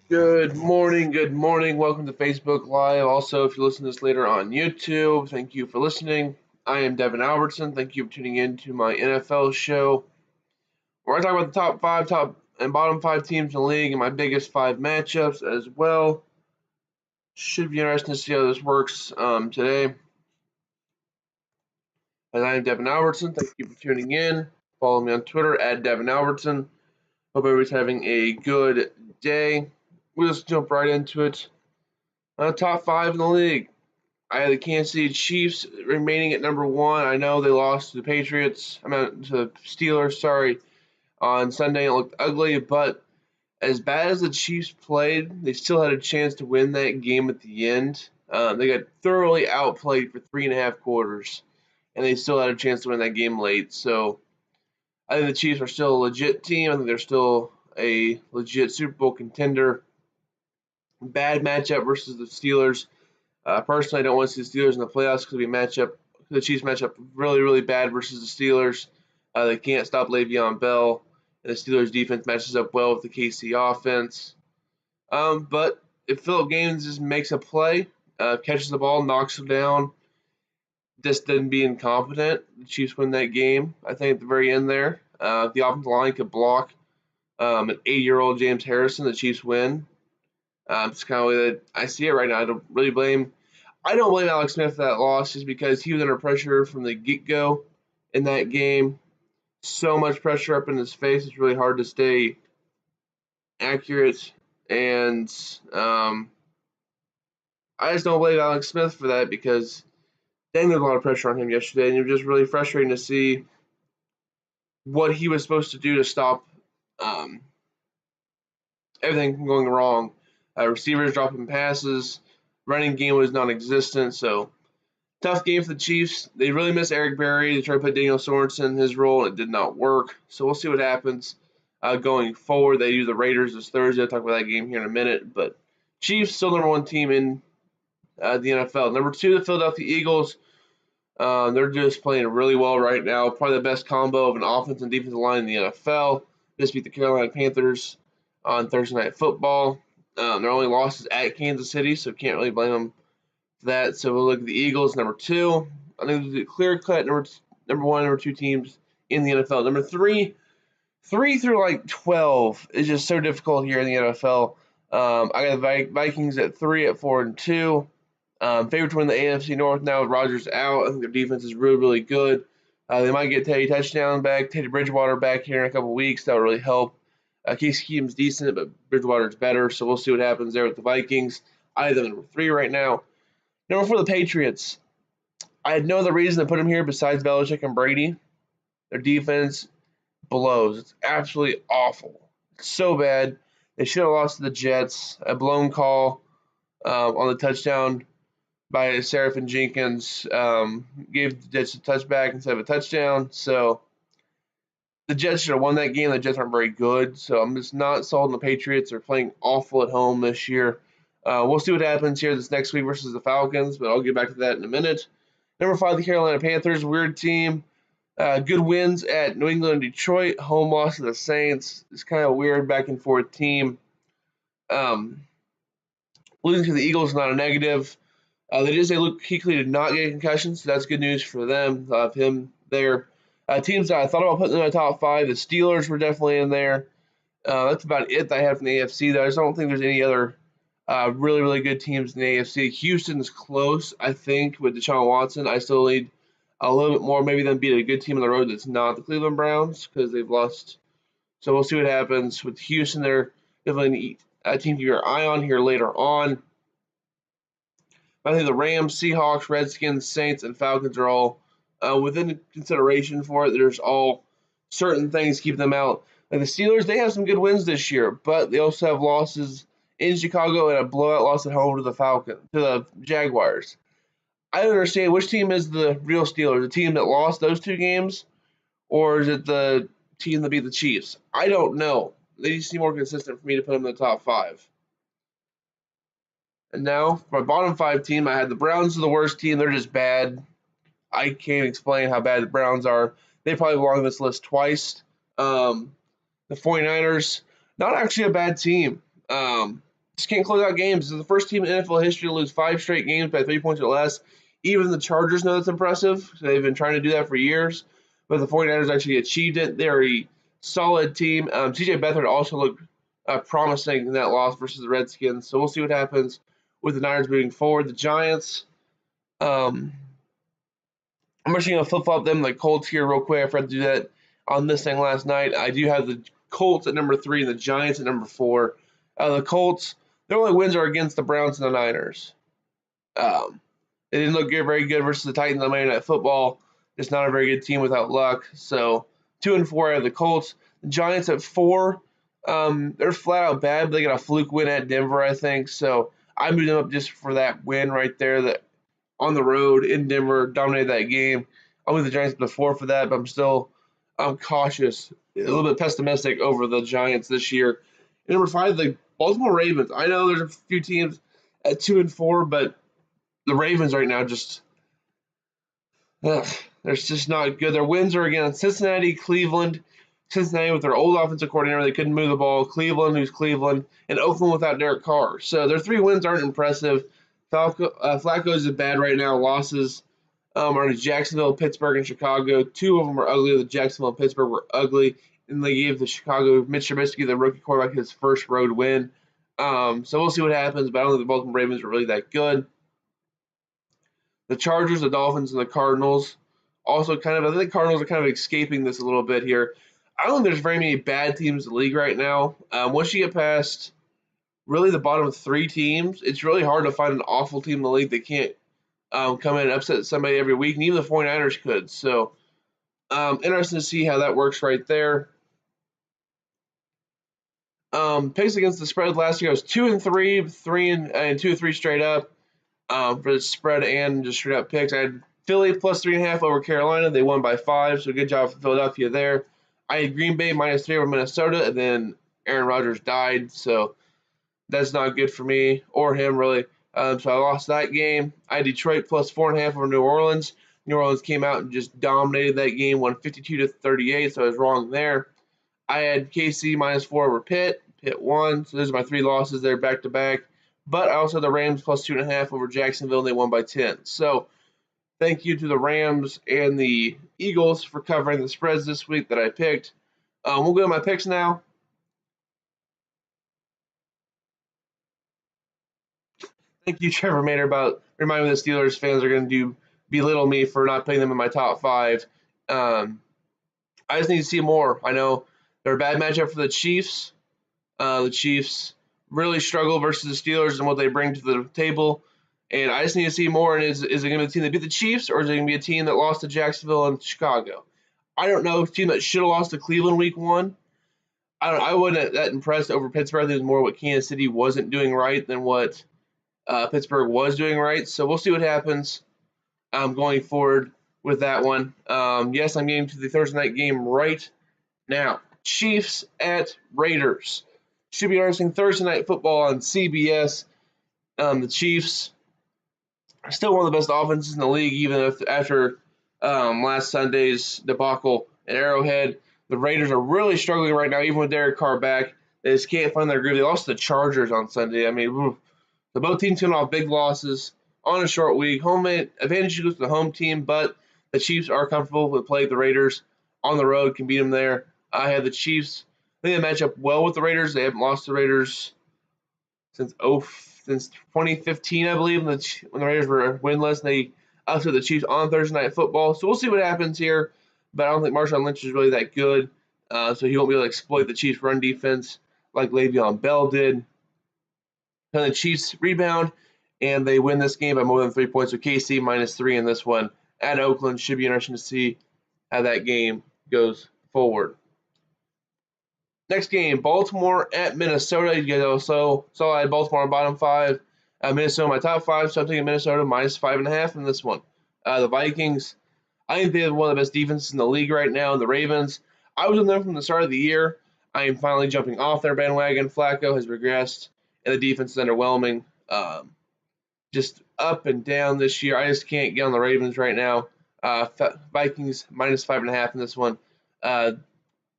Good morning, good morning. Welcome to Facebook Live. Also, if you listen to this later on YouTube, thank you for listening. I am Devin Albertson. Thank you for tuning in to my NFL show, where I talk about the top and bottom five teams in the league and my biggest five matchups as well. Should be interesting to see how this works today. And I am Devin Albertson. Thank you for tuning in. Follow me on Twitter at Devin Albertson. Hope everybody's having a good day. We'll just jump right into it. Top five in the league. I had the Kansas City Chiefs remaining at number one. I know they lost to the Patriots. I meant to the Steelers, sorry, on Sunday. It looked ugly, but as bad as the Chiefs played, they still had a chance to win that game at the end. They got thoroughly outplayed for 3.5 quarters, and they still had a chance to win that game late. So I think the Chiefs are still a legit team. I think they're still a legit Super Bowl contender. Bad matchup versus the Steelers. Personally, I don't want to see the Steelers in the playoffs because the Chiefs match up really, really bad versus the Steelers. They can't stop Le'Veon Bell, and the Steelers defense matches up well with the KC offense. But if Phillip Gaines just makes a play, catches the ball, knocks it down, just didn't be incompetent, the Chiefs win that game. I think at the very end there, if the offensive line could block an 8-year-old James Harrison, the Chiefs win. It's kind of the way that I see it right now. I don't blame Alex Smith for that loss just because he was under pressure from the get-go in that game. So much pressure up in his face, it's really hard to stay accurate. And I just don't blame Alex Smith for that because dang, there was a lot of pressure on him yesterday, and it was just really frustrating to see what he was supposed to do to stop everything from going wrong. Receivers dropping passes, running game was non-existent, so tough game for the Chiefs. They really miss Eric Berry. They tried to put Daniel Sorensen in his role, and it did not work. So we'll see what happens going forward. They do the Raiders this Thursday. I'll talk about that game here in a minute. But Chiefs still number one team in the NFL. Number two, the Philadelphia Eagles. They're just playing really well right now. Probably the best combo of an offense and defensive line in the NFL. Just beat the Carolina Panthers on Thursday Night Football. Their only loss is at Kansas City, so can't really blame them for that. So we'll look at the Eagles, number two. I think the clear-cut number one, number two teams in the NFL. Number three through like 12 is just so difficult here in the NFL. I got the Vikings at 3 at 4 and 2. Favorite to win the AFC North now with Rodgers out. I think their defense is really, really good. They might get Teddy Bridgewater back here in a couple weeks. That would really help. Case Keenum's decent, but Bridgewater's better, so we'll see what happens there with the Vikings. I have them number 3 right now. Number 4, the Patriots. I had no other reason to put them here besides Belichick and Brady. Their defense blows. It's absolutely awful. It's so bad. They should have lost to the Jets. A blown call on the touchdown by Seraphin Jenkins gave the Jets a touchback instead of a touchdown. So the Jets should have won that game. The Jets aren't very good, so I'm just not sold on the Patriots. They're playing awful at home this year. We'll see what happens here this next week versus the Falcons, but I'll get back to that in a minute. Number 5, the Carolina Panthers, weird team. Good wins at New England and Detroit. Home loss to the Saints. It's kind of a weird back and forth team. Losing to the Eagles is not a negative. They did say Luke Kuechly did not get a concussion, so that's good news for them. Of him there. Teams that I thought about putting in my top 5, the Steelers were definitely in there. That's about it that I have from the AFC, though. I just don't think there's any other really, really good teams in the AFC. Houston's close, I think, with Deshaun Watson. I still need a little bit more, maybe them beat a good team on the road that's not the Cleveland Browns because they've lost. So we'll see what happens with Houston. They're definitely a team to keep your eye on here later on. I think the Rams, Seahawks, Redskins, Saints, and Falcons are all within consideration for it. There's all certain things keep them out. Like the Steelers, they have some good wins this year, but they also have losses in Chicago and a blowout loss at home to the Jaguars. I don't understand which team is the real Steelers, the team that lost those 2 games, or is it the team that beat the Chiefs? I don't know. They need to be more consistent for me to put them in the top 5. And now, for my bottom 5 team, I had the Browns are the worst team. They're just bad. I can't explain how bad the Browns are. They probably belong on this list twice. The 49ers, not actually a bad team. just can't close out games. This is the first team in NFL history to lose 5 straight games by 3 points or less. Even the Chargers know that's impressive. They've been trying to do that for years, but the 49ers actually achieved it. They're a solid team. CJ Beathard also looked promising in that loss versus the Redskins, so we'll see what happens with the Niners moving forward. The Giants, I'm actually going to flip-flop them like Colts here real quick. I forgot to do that on this thing last night. I do have the Colts at number 3 and the Giants at number 4. The Colts, their only wins are against the Browns and the Niners. They didn't look very good versus the Titans on Monday Night Football. Just not a very good team without luck. So 2-4 out of the Colts. The Giants at 4. They're flat out bad, but they got a fluke win at Denver, I think. So I moved them up just for that win right there. That on the road in Denver dominated that game. I'll move the Giants up to 4 for that, but I'm cautious, a little bit pessimistic over the Giants this year. And number 5, the Baltimore Ravens. I know there's a few teams at 2-4, but the Ravens right now they're just not good. Their wins are against Cincinnati, Cleveland. Cincinnati with their old offensive coordinator, they couldn't move the ball. Cleveland, who's Cleveland, and Oakland without Derek Carr. So their 3 wins aren't impressive. Flacco is bad right now. Losses are to Jacksonville, Pittsburgh, and Chicago. 2 of them are ugly. The Jacksonville and Pittsburgh were ugly, and they gave the Chicago Mitch Trubisky, the rookie quarterback, his first road win. So we'll see what happens, but I don't think the Baltimore Ravens are really that good. The Chargers, the Dolphins, and the Cardinals also I think the Cardinals are kind of escaping this a little bit here. I don't think there's very many bad teams in the league right now. Once you get past really the bottom 3 teams, it's really hard to find an awful team in the league that can't come in and upset somebody every week, and even the 49ers could. So interesting to see how that works right there. Picks against the spread last year, I was 2-3, 2-3 straight up for the spread and just straight up picks. I had Philly plus 3.5 over Carolina. They won by 5, so good job for Philadelphia there. I had Green Bay minus 3 over Minnesota, and then Aaron Rodgers died, so that's not good for me or him, really. So I lost that game. I had Detroit plus 4.5 over New Orleans. New Orleans came out and just dominated that game, won 52-38, so I was wrong there. I had KC minus 4 over Pitt. Pitt won, so those are my 3 losses there back-to-back. But I also had the Rams plus 2.5 over Jacksonville, and they won by 10. So thank you to the Rams and the Eagles for covering the spreads this week that I picked. We'll go to my picks now. Thank you, Trevor Mater, about reminding me the Steelers fans are going to belittle me for not putting them in my top 5. I just need to see more. I know they're a bad matchup for the Chiefs. The Chiefs really struggle versus the Steelers and what they bring to the table. And I just need to see more. And is it going to be a team that beat the Chiefs, or is it going to be a team that lost to Jacksonville and Chicago? I don't know. A team that should have lost to Cleveland week 1. I wasn't that impressed over Pittsburgh. I think it was more what Kansas City wasn't doing right than what Pittsburgh was doing right. So we'll see what happens going forward with that one. Yes, I'm getting to the Thursday night game right now. Chiefs at Raiders. Should be interesting. Thursday night football on CBS. The Chiefs are still one of the best offenses in the league, even after last Sunday's debacle at Arrowhead. The Raiders are really struggling right now, even with Derek Carr back. They just can't find their groove. They lost to the Chargers on Sunday. I mean, the both teams coming off big losses on a short week. Home advantage goes to the home team, but the Chiefs are comfortable with playing the Raiders on the road, can beat them there. I had the Chiefs. I think they match up well with the Raiders. They haven't lost the Raiders since 2015, I believe, when the Raiders were winless. They upset the Chiefs on Thursday Night Football. So we'll see what happens here. But I don't think Marshawn Lynch is really that good. So he won't be able to exploit the Chiefs' run defense like Le'Veon Bell did. And the Chiefs rebound, and they win this game by more than 3 points. So KC minus 3 in this one at Oakland. Should be interesting to see how that game goes forward. Next game, Baltimore at Minnesota. You guys also saw I had Baltimore on bottom 5. Minnesota my top 5, so I'm taking Minnesota minus 5.5 in this one. The Vikings, I think they have one of the best defenses in the league right now. The Ravens, I was on them from the start of the year. I am finally jumping off their bandwagon. Flacco has regressed, and the defense is underwhelming. Just up and down this year. I just can't get on the Ravens right now. Vikings minus 5.5 in this one.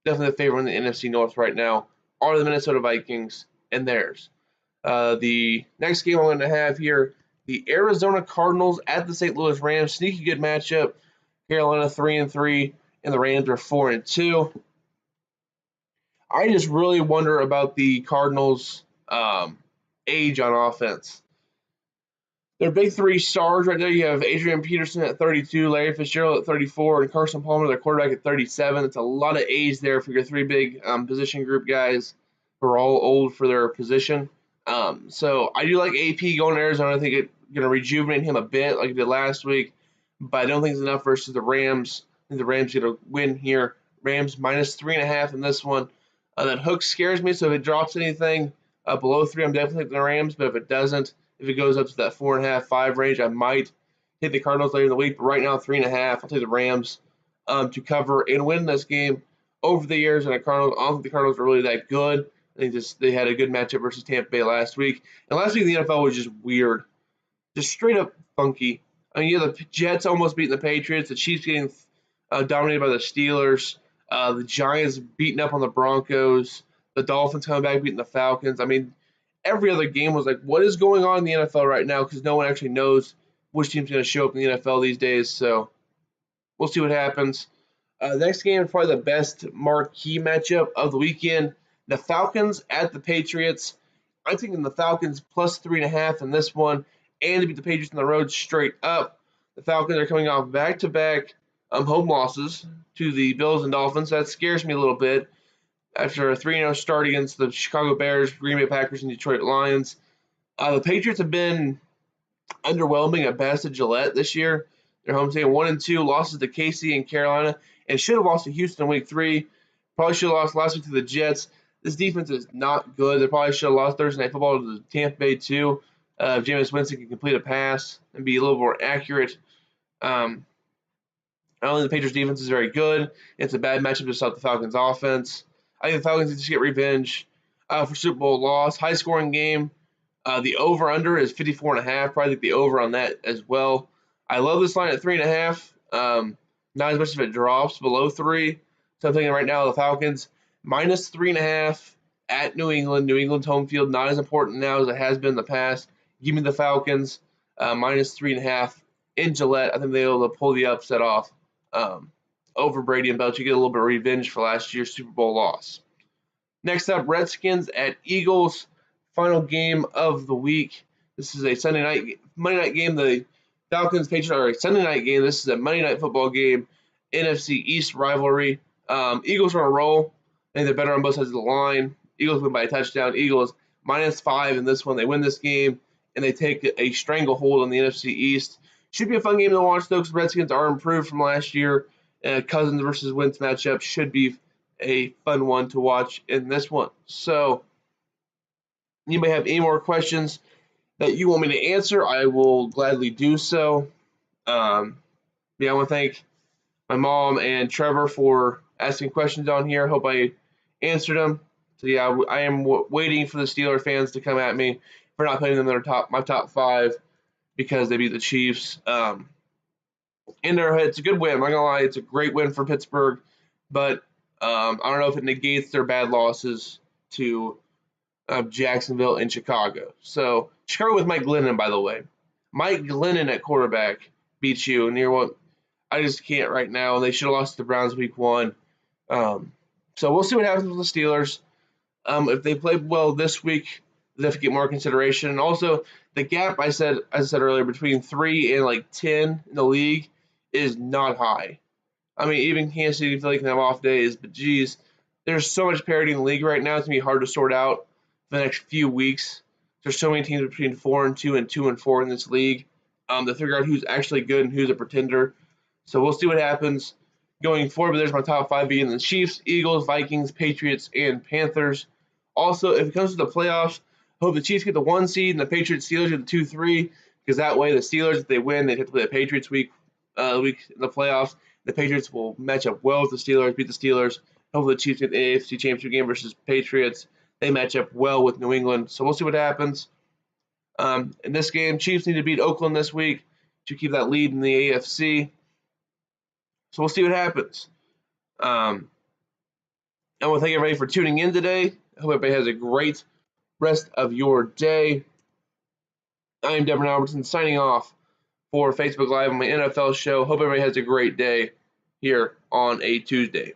Definitely the favorite in the NFC North right now are the Minnesota Vikings and theirs. The next game I'm going to have here, the Arizona Cardinals at the St. Louis Rams. Sneaky good matchup. Carolina 3-3, and the Rams are 4-2. I just really wonder about the Cardinals' age on offense. Their big three stars right there, you have Adrian Peterson at 32, Larry Fitzgerald at 34, and Carson Palmer, their quarterback, at 37. It's a lot of age there for your three big position group guys who are all old for their position. So I do like AP going to Arizona. I think it's going to rejuvenate him a bit like it did last week, but I don't think it's enough versus the Rams. I think the Rams are going to win here. Rams minus 3.5 in this one. That hook scares me, so if it drops anything below 3, I'm definitely taking the Rams, but if it doesn't, if it goes up to that 4.5, 5 range, I might hit the Cardinals later in the week. But right now, 3.5. I'll take the Rams to cover and win this game. Over the years, and the Cardinals, I don't think the Cardinals are really that good. I think they had a good matchup versus Tampa Bay last week. And last week, the NFL was just weird, just straight up funky. I mean, you have the Jets almost beating the Patriots, the Chiefs getting dominated by the Steelers, the Giants beating up on the Broncos, the Dolphins coming back beating the Falcons. I mean, every other game was like, what is going on in the NFL right now? Because no one actually knows which team's going to show up in the NFL these days. So we'll see what happens. Next game is probably the best marquee matchup of the weekend. The Falcons at the Patriots. I'm thinking the Falcons plus 3.5 in this one, and to beat the Patriots on the road straight up. The Falcons are coming off back-to-back home losses to the Bills and Dolphins. That scares me a little bit after a 3-0 start against the Chicago Bears, Green Bay Packers, and Detroit Lions. The Patriots have been underwhelming at best at Gillette this year. Their home team 1-2, losses to KC and Carolina, and should have lost to Houston in week 3. Probably should have lost last week to the Jets. This defense is not good. They probably should have lost Thursday Night Football to the Tampa Bay too. If Jameis Winston can complete a pass and be a little more accurate. I don't think the Patriots defense is very good. It's a bad matchup to stop the Falcons offense. I think the Falcons need to get revenge for Super Bowl loss. High scoring game. The over-under is 54.5. Probably think the over on that as well. I love this line at 3.5. Not as much if it drops below 3. So I'm thinking right now the Falcons minus 3.5 at New England. New England's home field, not as important now as it has been in the past. Give me the Falcons minus 3.5 in Gillette. I think they'll be able to pull the upset off over Brady and Belichick. Get a little bit of revenge for last year's Super Bowl loss. Next up, Redskins at Eagles. Final game of the week. This is a Monday night game. The Falcons Patriots are a Sunday night game. This is a Monday night football game. NFC East rivalry. Eagles are on a roll. I think they're better on both sides of the line. Eagles win by a touchdown. Eagles minus 5 in this one. They win this game and they take a stranglehold on the NFC East. Should be a fun game to watch though, because Redskins are improved from last year. Cousins versus Wentz matchup should be a fun one to watch in this one. So, you may have any more questions that you want me to answer, I will gladly do so. I want to thank my mom and Trevor for asking questions on here. Hope I answered them. So yeah, I am waiting for the Steeler fans to come at me for not putting them in my top 5 because they beat the Chiefs. In their head, it's a good win. I'm not gonna lie, it's a great win for Pittsburgh, but I don't know if it negates their bad losses to Jacksonville and Chicago. So Chicago with Mike Glennon, by the way. Mike Glennon at quarterback beats you, and you're what I just can't right now. They should have lost to the Browns week 1. So we'll see what happens with the Steelers. If they play well this week, they have to get more consideration. And also, the gap as I said earlier, between 3 and like 10 in the league is not high. I mean, even Kansas City feel like they have off days, but geez, there's so much parity in the league right now. It's gonna be hard to sort out for the next few weeks. There's so many teams between 4-2 and 2-4 in this league. To figure out who's actually good and who's a pretender. So we'll see what happens going forward. But there's my top 5 being the Chiefs, Eagles, Vikings, Patriots, and Panthers. Also, if it comes to the playoffs, I hope the Chiefs get the 1 seed and the Patriots Steelers get the 2-3, because that way the Steelers, if they win, they have to play the Patriots week in the playoffs. The Patriots will match up well with the Steelers, beat the Steelers. Hopefully the Chiefs get the AFC Championship game versus Patriots. They match up well with New England. So we'll see what happens. In this game, Chiefs need to beat Oakland this week to keep that lead in the AFC. So we'll see what happens. I want to thank everybody for tuning in today. I hope everybody has a great rest of your day. I am Devin Albertson signing off for Facebook Live on my NFL show. Hope everybody has a great day here on a Tuesday.